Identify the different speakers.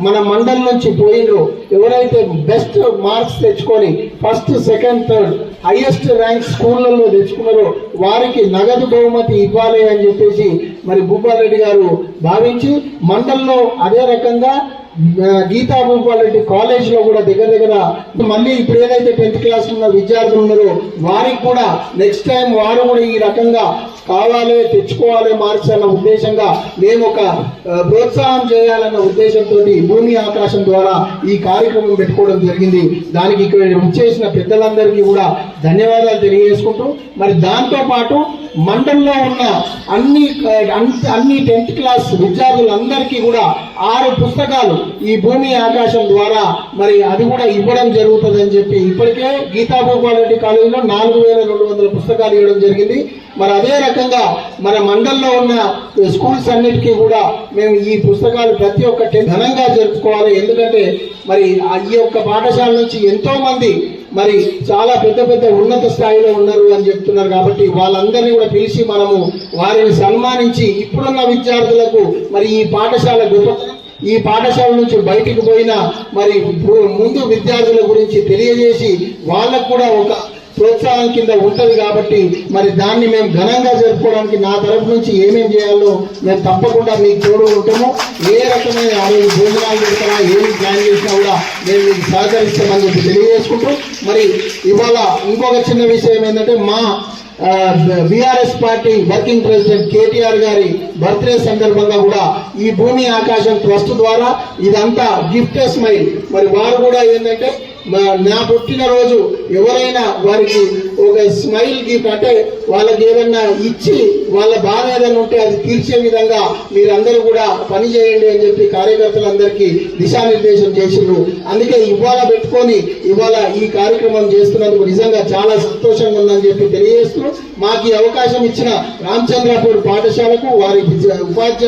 Speaker 1: మన మండలం నుంచి పోయినరు ఎవరైతే బెస్ట్ మార్క్స్ తెచ్చుకొని first second third highest rank స్కూళ్ళల్లో తెచ్చుకున్నారో వారికి నగదు బహుమతి ఇవ్వాలి అని చెప్పేసి మరి భూపాల్ రెడ్డి గారు భావించి మండలంలో అదే రకంగా గీతా భూపాల్ రెడ్డి కాలేజ్ లో కూడా దగ్గర మళ్ళీ ఇప్పుడు ఏదైతే 10th క్లాస్ ఉన్న విద్యార్థులు ఉన్నారో వారికి కూడా నెక్స్ట్ టైం వారు కూడా ఈ రకంగా కావాలి తెచ్చుకోవాలి మార్క్స్ అన్న ఉద్దేశంగా మేము ఒక ప్రోత్సాహం చేయాలన్న ఉద్దేశంతో భూమి ఆకాశం ద్వారా ఈ కార్యక్రమం పెట్టుకోవడం జరిగింది. దానికి ఇక్కడ వచ్చేసిన పెద్దలందరికీ కూడా ధన్యవాదాలు తెలియజేసుకుంటూ మరి దాంతో పాటు మండలంలో ఉన్న అన్ని 10th క్లాస్ విద్యార్థులందరికీ కూడా 6 పుస్తకాలు ఈ భూమి ఆకాశం ద్వారా మరి అది కూడా ఇవ్వడం జరుగుతుంది అని చెప్పి ఇప్పటికే గీతా భూపాల్ రెడ్డి కాలేజీలో 4200 పుస్తకాలు ఇవ్వడం జరిగింది. మరి అదే రకంగా మన మండలంలో ఉన్న స్కూల్స్ అన్నిటికీ కూడా మేము ఈ పుస్తకాలు ప్రతి ఒక్కటి ఘనంగా జరుపుకోవాలి. ఎందుకంటే మరి ఈ యొక్క పాఠశాల నుంచి ఎంతో మంది మరి చాలా పెద్ద ఉన్నత స్థాయిలో ఉన్నారు అని చెప్తున్నారు. కాబట్టి వాళ్ళందరినీ కూడా పిలిచి మనము వారిని సన్మానించి ఇప్పుడున్న విద్యార్థులకు మరి ఈ పాఠశాల గొప్పతనం ఈ పాఠశాల నుంచి బయటికి పోయిన మరి ముందు విద్యార్థుల గురించి తెలియజేసి వాళ్ళకు కూడా ఒక ప్రోత్సాహం కింద ఉంటది. కాబట్టి మరి దాన్ని మేము ఘనంగా జరుపుకోవడానికి నా తరఫు నుంచి ఏమేమి చేయాలో మేము తప్పకుండా మీకు తోడు ఉంటాము. ఏ రకమైన భోజనాలు పెడతారా ఏమి ప్లాన్ చేసినా కూడా మేము మీకు సహకరిస్తామని చెప్పి తెలియజేసుకుంటూ మరి ఇవాళ ఇంకొక చిన్న విషయం ఏంటంటే మా BRS party working president KTR గారి బర్త్డే సందర్భంగా కూడా ఈ భూమి ఆకాశం ట్రస్ట్ ద్వారా ఇదంతా గిఫ్ట్ స్మైల్ మరి వారు కూడా ఏంటంటే నా పుట్టినరోజు ఎవరైనా వారికి ఒక స్మైల్ గిఫ్ట్ అంటే వాళ్ళకి ఏదన్నా ఇచ్చి వాళ్ళ బాధ ఏదైనా ఉంటే అది తీర్చే విధంగా మీరందరూ కూడా పని చేయండి అని చెప్పి కార్యకర్తలందరికీ దిశానిర్దేశం చేసిండ్రు. అందుకే ఇవాళ పెట్టుకొని ఇవాళ ఈ కార్యక్రమం చేస్తున్నందుకు నిజంగా చాలా సంతోషంగా ఉందని చెప్పి తెలియజేస్తూ మాకు ఈ అవకాశం ఇచ్చిన రామచంద్రాపూర్ పాఠశాలకు వారి ఉపాధ్యాయులు